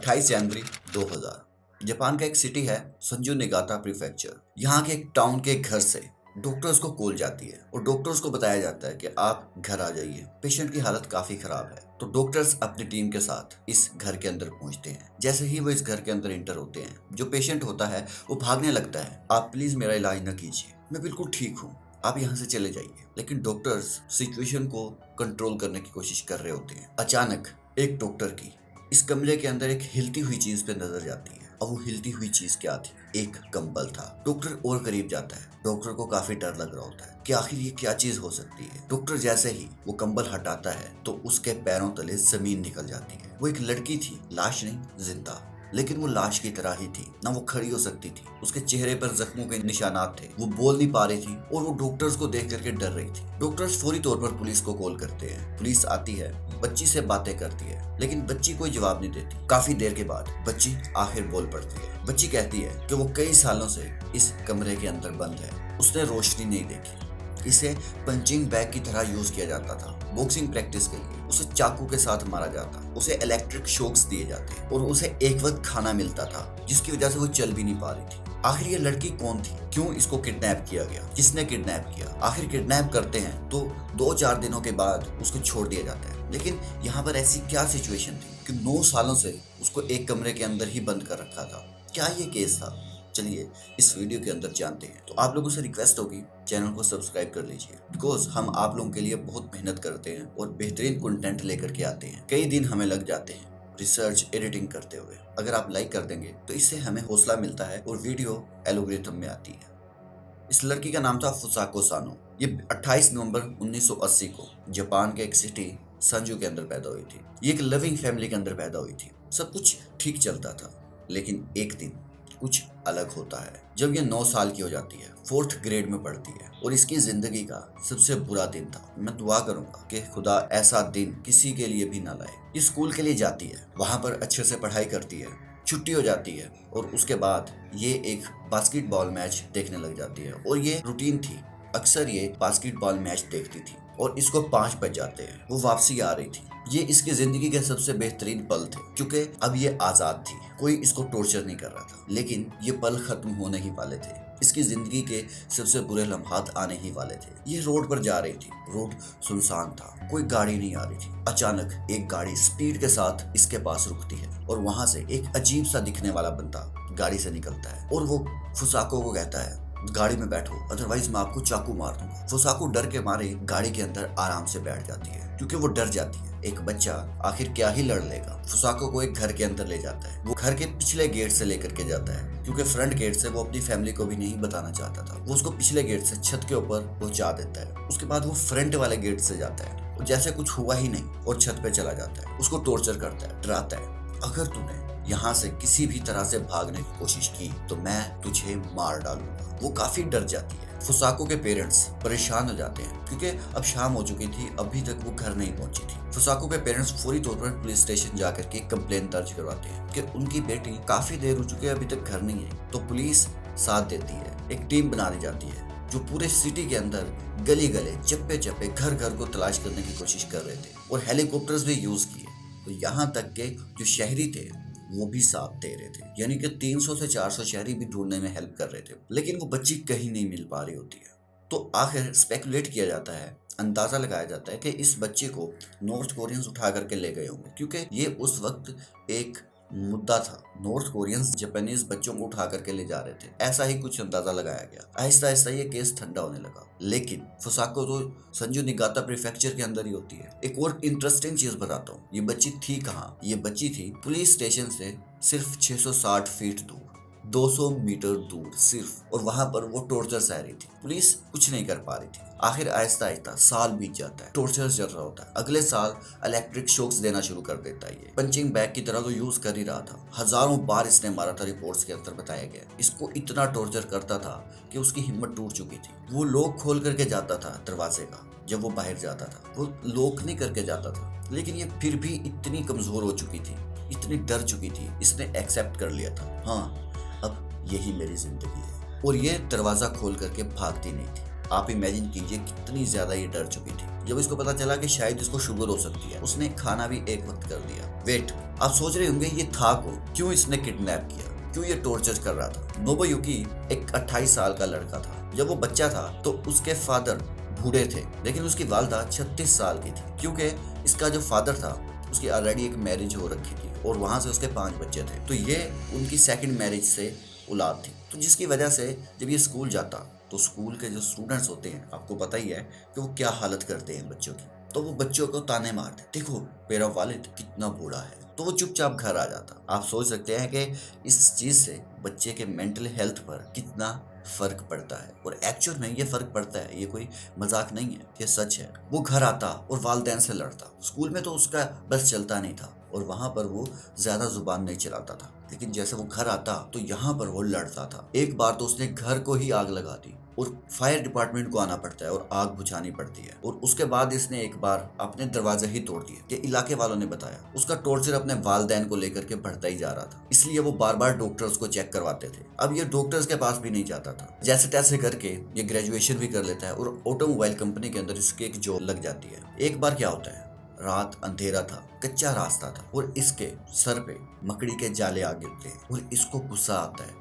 28 जनवरी 2000 Japan का एक city है संजू निगाता प्रीफेक्चर। यहाँ के एक टाउन के घर से डॉक्टर्स को कॉल जाती है और डॉक्टर्स को बताया जाता है कि आप घर आ जाइए, पेशेंट की हालत काफी खराब है। तो डॉक्टर्स अपनी टीम के साथ इस घर के अंदर पहुंचते हैं। जैसे ही वो इस घर के अंदर इंटर होते हैं, जो पेशेंट होता है वो भागने लगता है, आप प्लीज मेरा इलाज न कीजिए, मैं बिल्कुल ठीक हूँ, आप यहाँ से चले जाइए। लेकिन डॉक्टर्स सिचुएशन को कंट्रोल करने की कोशिश कर रहे होते हैं। अचानक एक डॉक्टर की इस कमरे के अंदर एक हिलती हुई चीज पे नजर जाती है। अब वो हिलती हुई चीज क्या थी? एक कंबल था। डॉक्टर और करीब जाता है। डॉक्टर को काफी डर लग रहा होता है कि आखिर ये क्या चीज हो सकती है। डॉक्टर जैसे ही वो कंबल हटाता है तो उसके पैरों तले जमीन निकल जाती है। वो एक लड़की थी, लाश नहीं, जिंदा, लेकिन वो लाश की तरह ही थी। ना वो खड़ी हो सकती थी, उसके चेहरे पर जख्मों के निशानात थे, वो बोल नहीं पा रही थी और वो डॉक्टर्स को देख करके डर रही थी। डॉक्टर्स फौरी तौर पर पुलिस को कॉल करते हैं। पुलिस आती है, बच्ची से बातें करती है, लेकिन बच्ची कोई जवाब नहीं देती। काफी देर के बाद बच्ची आखिर बोल पड़ती है। बच्ची कहती है कि वो कई सालों से इस कमरे के अंदर बंद है, उसने रोशनी नहीं देखी, इसे पंचिंग बैग की तरह यूज किया जाता था बॉक्सिंग प्रैक्टिस के लिए। उसे चाकू के साथ मारा जाता, उसे इलेक्ट्रिक शॉक्स दिए जाते और उसे एक वक्त खाना मिलता था जिसकी वजह से वो चल भी नहीं पा रही थी। आखिर ये लड़की कौन थी? क्यों इसको किडनैप किया गया? किसने किडनैप किया? आखिर किडनैप करते हैं तो 2-4 दिनों के बाद उसको छोड़ दिया जाता है। लेकिन यहाँ पर ऐसी क्या सिचुएशन थी कि 9 सालों से उसको एक कमरे के अंदर ही बंद कर रखा था? क्या ये केस था? चलिए इस वीडियो के अंदर जानते हैं। तो आप लोगों से रिक्वेस्ट होगी, चैनल को सब्सक्राइब कर लीजिए, बिकॉज हम आप लोगों के लिए बहुत मेहनत करते हैं और बेहतरीन कंटेंट लेकर के आते हैं। कई दिन हमें लग जाते हैं रिसर्च एडिटिंग करते हुए। अगर आप लाइक कर देंगे तो इससे हमें हौसला मिलता है और वीडियो एल्गोरिथम में आती है। इस लड़की का नाम था फुसाको सानो। ये 28 नवंबर 1980 को जापान के एक सिटी संजू के अंदर पैदा हुई थी। ये एक लविंग फैमिली के अंदर पैदा हुई थी। सब कुछ ठीक चलता था, लेकिन एक दिन कुछ अलग होता है। जब ये 9 साल की हो जाती है, 4th ग्रेड में पढ़ती है और इसकी जिंदगी का सबसे बुरा दिन था। मैं दुआ करूंगा कि खुदा ऐसा दिन किसी के लिए भी ना लाए। ये स्कूल के लिए जाती है, वहां पर अच्छे से पढ़ाई करती है, छुट्टी हो जाती है और उसके बाद ये एक बास्केटबॉल मैच देखने लग जाती है। और ये रूटीन थी, अक्सर ये बास्केटबॉल मैच देखती थी और इसको 5 बज जाते हैं, वो वापसी आ रही थी। ये इसकी जिंदगी के सबसे बेहतरीन पल थे, क्योंकि अब ये आजाद थी, कोई इसको टॉर्चर नहीं कर रहा था। लेकिन ये पल खत्म होने ही वाले थे। इसकी जिंदगी के सबसे बुरे लम्हात आने ही वाले थे। ये रोड पर जा रही थी, रोड सुनसान था, कोई गाड़ी नहीं आ रही थी। अचानक एक गाड़ी स्पीड के साथ इसके पास रुकती है और वहां से एक अजीब सा दिखने वाला बंदा गाड़ी से निकलता है और वो फुसाको को कहता है, गाड़ी में बैठो, अदरवाइज मैं आपको चाकू मार दूंगा। फुसाको डर के मारे गाड़ी के अंदर आराम से बैठ जाती है, क्योंकि वो डर जाती है। एक बच्चा आखिर क्या ही लड़ लेगा। फुसाको को एक घर के अंदर ले जाता है। वो घर के पिछले गेट से लेकर के जाता है, क्योंकि फ्रंट गेट से वो अपनी फैमिली को भी नहीं बताना चाहता था। वो उसको पिछले गेट से छत के ऊपर पहुंचा देता है। उसके बाद वो फ्रंट वाले गेट से जाता है और जैसे कुछ हुआ ही नहीं और छत पे चला जाता है। उसको टॉर्चर करता है, डराता है, अगर तूने यहाँ से किसी भी तरह से भागने की कोशिश की तो मैं तुझे मार डालूंगा। वो काफी डर जाती है। फुसाको के पेरेंट्स परेशान हो जाते हैं, क्योंकि अब शाम हो चुकी थी, अभी तक वो घर नहीं पहुंची थी। फुसाको के पेरेंट्स फौरी तौर पर पुलिस स्टेशन जाकर के कंप्लेंट दर्ज करवाते हैं कि उनकी बेटी काफी देर हो चुकी है, अभी तक घर नहीं है। तो पुलिस साथ देती है, एक टीम बना दी जाती है जो पूरे सिटी के अंदर गली गले, चप्पे चप्पे, घर घर को तलाश करने की कोशिश कर रहे थे और हेलीकॉप्टर्स भी यूज किए। तो यहाँ तक के जो शहरी थे वो भी साथ दे रहे थे, यानी कि 300 से 400 शहरी भी ढूंढने में हेल्प कर रहे थे। लेकिन वो बच्ची कहीं नहीं मिल पा रही होती है। तो आखिर स्पेकुलेट किया जाता है, अंदाजा लगाया जाता है कि इस बच्चे को नॉर्थ कोरियंस उठा करके ले गए होंगे, क्योंकि ये उस वक्त एक मुद्दा था। नॉर्थ कोरियंस जापानीज बच्चों को उठा करके ले जा रहे थे, ऐसा ही कुछ अंदाजा लगाया गया। आहिस्ता आहिस्ता ये केस ठंडा होने लगा। लेकिन फुसाको तो संजू निगाता प्रीफेक्चर के अंदर ही होती है। एक और इंटरेस्टिंग चीज बताता हूँ, ये बच्ची थी कहाँ? ये बच्ची थी पुलिस स्टेशन से सिर्फ 660 फीट दूर, 200 मीटर दूर सिर्फ, और वहां पर वो टॉर्चर सह रही थी। पुलिस कुछ नहीं कर पा रही थी। आखिर आहिस्ता आहिस्ता साल बीत जाता है, टॉर्चर चल रहा होता है। अगले साल इलेक्ट्रिक शॉक्स देना शुरू कर देता है। ये पंचिंग बैग की तरह तो यूज कर ही रहा था, हजारों बार इसने मारा था, रिपोर्ट्स के अंदर बताया गया। इसको इतना टॉर्चर करता था कि उसकी हिम्मत टूट चुकी थी। वो लॉक खोल करके जाता था दरवाजे का, जब वो बाहर जाता था वो लॉक नहीं करके जाता था। लेकिन ये फिर भी इतनी कमजोर हो चुकी थी, इतनी डर चुकी थी, इसने एक्सेप्ट कर लिया था, हाँ अब यही मेरी जिंदगी है। और ये दरवाजा खोल करके भागती नहीं थी। आप इमेजिन कीजिए कितनी ज्यादा ये डर चुकी थी। जब इसको पता चला कि शायद इसको शुगर हो सकती है, उसने खाना भी एक वक्त कर दिया। वेट, आप सोच रहे होंगे ये था कौन, क्यों इसने किडनैप किया, क्यों ये टॉर्चर कर रहा था? नोबुयुकी एक 28 साल का लड़का था। जब वो बच्चा था तो उसके फादर बूढ़े थे, लेकिन उसकी वालदा 36 साल की थी, क्योंकि इसका जो फादर था उसकी ऑलरेडी एक मैरिज हो रखी थी और वहां से उसके 5 बच्चे थे। तो ये उनकी सेकंड मैरिज से औलाद थी। तो जिसकी वजह से जब ये स्कूल जाता तो स्कूल के जो स्टूडेंट्स होते हैं, आपको पता ही है कि वो क्या हालत करते हैं बच्चों की, तो वो बच्चों को ताने मारते, देखो मेरा वालिद कितना बूढ़ा है। तो वो चुपचाप घर आ जाता। आप सोच सकते हैं कि इस चीज से बच्चे के मेंटल हेल्थ पर कितना फर्क पड़ता है, और एक्चुअल में ये फर्क पड़ता है, ये कोई मजाक नहीं है, ये सच है। वो घर आता और वालिदैन से लड़ता। स्कूल में तो उसका बस चलता नहीं था और वहां पर वो ज्यादा जुबान नहीं चलाता था, लेकिन जैसे वो घर आता तो यहाँ पर वो लड़ता था। एक बार तो उसने घर को ही आग लगा दी और फायर डिपार्टमेंट को आना पड़ता है और आग बुझानी पड़ती है। और उसके बाद इसने एक बार अपने दरवाजे ही तोड़ दिए। ये इलाके वालों ने बताया। उसका टॉर्चर अपने वालिदैन को लेकर के बढ़ता ही जा रहा था, इसलिए वो बार बार डॉक्टर्स को चेक करवाते थे। अब ये डॉक्टर्स के पास भी नहीं जाता था। जैसे तैसे करके ये ग्रेजुएशन भी कर लेता है और ऑटोमोबाइल कंपनी के अंदर इसकी एक जॉब लग जाती है। एक बार क्या होता है, रात अंधेरा था, कच्चा रास्ता था और इसके सर पे मकड़ी के जाले आ गिरते हैं और इसको गुस्सा आता है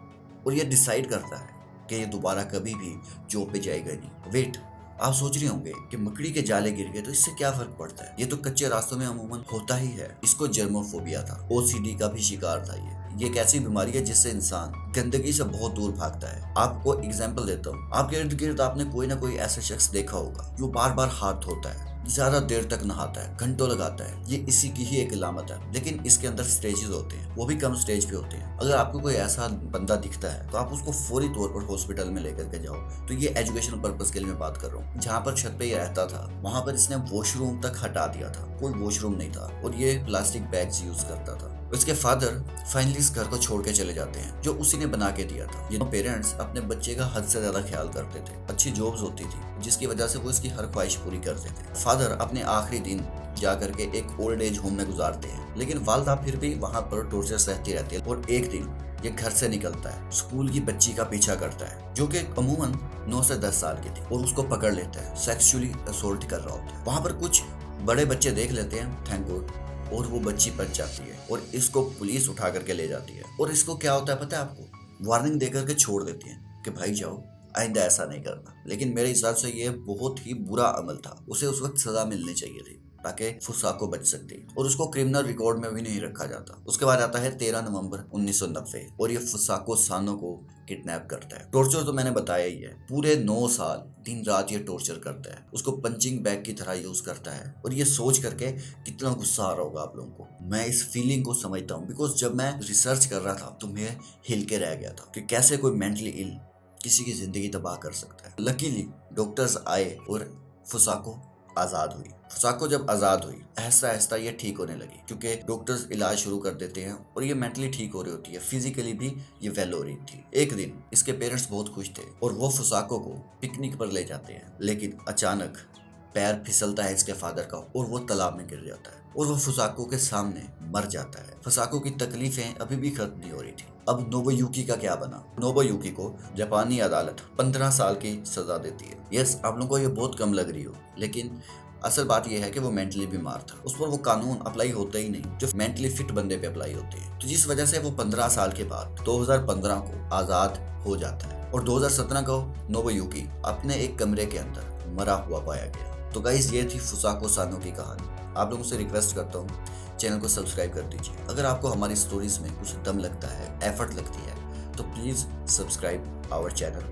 और ये डिसाइड करता है कि ये दोबारा कभी भी जॉब पे जाएगा नहीं। वेट, आप सोच रहे होंगे कि मकड़ी के जाले गिर गए तो इससे क्या फर्क पड़ता है, ये तो कच्चे रास्तों में अमूमन होता ही है। इसको जर्मोफोबिया था, ओसीडी का भी शिकार था। ये एक ऐसी बीमारी है जिससे इंसान गंदगी से बहुत दूर भागता है। आपको एग्जांपल देता हूँ, आपके इर्द गिर्द आपने कोई ना कोई ऐसा शख्स देखा होगा जो बार बार हाथ धोता है, ज्यादा देर तक नहाता है, घंटों लगाता है। ये इसी की ही एक अलामत है, लेकिन इसके अंदर स्टेजेस होते हैं, वो भी कम स्टेज पे होते हैं। अगर आपको कोई ऐसा बंदा दिखता है तो आप उसको फौरी तौर पर हॉस्पिटल में लेकर के जाओ। तो ये एजुकेशनल पर्पस के लिए मैं बात कर रहा हूँ। जहाँ पर छत पे ये रहता था वहां पर इसने वॉशरूम तक हटा दिया था, कोई वॉशरूम नहीं था और ये प्लास्टिक बैग्स यूज करता था। उसके फादर फाइनली इस घर को छोड़ के चले जाते हैं जो उसी ने बना के दिया था। ये पेरेंट्स अपने बच्चे का हद से ज्यादा ख्याल करते थे। अच्छी जॉब्स होती थी जिसकी वजह से वो इसकी हर ख्वाहिश पूरी करते थे। फादर अपने आखिरी दिन जाकर के एक ओल्ड एज होम में गुजारते हैं, लेकिन वालिदा फिर भी वहां पर टॉर्चर सहती रहती है। और एक दिन ये घर से निकलता है, स्कूल की बच्ची का पीछा करता है जो कि अमूमन 9 से 10 साल की थी, और उसको पकड़ लेता है, सेक्सुअली असोल्ट कर रहा होता है। वहां पर कुछ बड़े बच्चे देख लेते हैं, थैंक गॉड, और वो बच्ची बच जाती है और इसको पुलिस उठा करके ले जाती है। और इसको क्या होता है पता है आपको, वार्निंग देकर के छोड़ देती है कि भाई जाओ, आइंदा ऐसा नहीं करना। लेकिन मेरे हिसाब से ये बहुत ही बुरा अमल था, उसे उस वक्त सजा मिलनी चाहिए थी ताकि फुसाको बच सकती, और उसको क्रिमिनल रिकॉर्ड में भी नहीं रखा जाता। उसके बाद आता है 13 नवंबर 1990 और ये फुसाको सानो को किडनैप करता है। टॉर्चर तो मैंने बताया ही है, पूरे 9 साल दिन रात ये टॉर्चर करता है, उसको पंचिंग बैग की तरह यूज करता है। और ये सोच करके कितना गुस्सा आ रहा होगा आप लोगों को, मैं इस फीलिंग को समझता हूँ, बिकॉज जब मैं रिसर्च कर रहा था तो मैं हिल के रह गया था कि कैसे कोई मेंटली इल किसी की जिंदगी तबाह कर सकता है। लकीली डॉक्टर्स आए और फुसाको आजाद हुई। फुसाको जब आजाद हुई, आहिस्ता आहिस्ता ये ठीक होने लगी, क्योंकि डॉक्टर्स इलाज शुरू कर देते हैं और ये मेंटली ठीक हो रही होती है, फिजिकली भी ये वेल हो रही थी। एक दिन इसके पेरेंट्स बहुत खुश थे और वो फुसाको को पिकनिक पर ले जाते हैं, लेकिन अचानक पैर फिसलता है इसके फादर का और वो तालाब में गिर जाता है और वो फुसाको के सामने मर जाता है। फुसाको की तकलीफें अभी भी खत्म नहीं हो रही थी। अब नोबुयुकी का क्या बना? नोबुयुकी को जापानी अदालत 15 साल की सजा देती है। यस, आप लोगों को ये बहुत कम लग रही हो, लेकिन असल बात यह है कि वो मेंटली बीमार था, उस पर वो कानून अप्लाई होता ही नहीं जो मेंटली फिट बंदे पे अप्लाई होते हैं। तो जिस वजह से वो 15 साल के बाद 2015 को आजाद हो जाता है और 2017 को नोबुयुकी अपने एक कमरे के अंदर मरा हुआ पाया गया। तो गाइस, ये थी फुसाको सानो की कहानी। आप लोगों से रिक्वेस्ट करता हूँ चैनल को सब्सक्राइब कर दीजिए। अगर आपको हमारी स्टोरीज में कुछ दम लगता है, एफर्ट लगती है, तो प्लीज सब्सक्राइब आवर चैनल।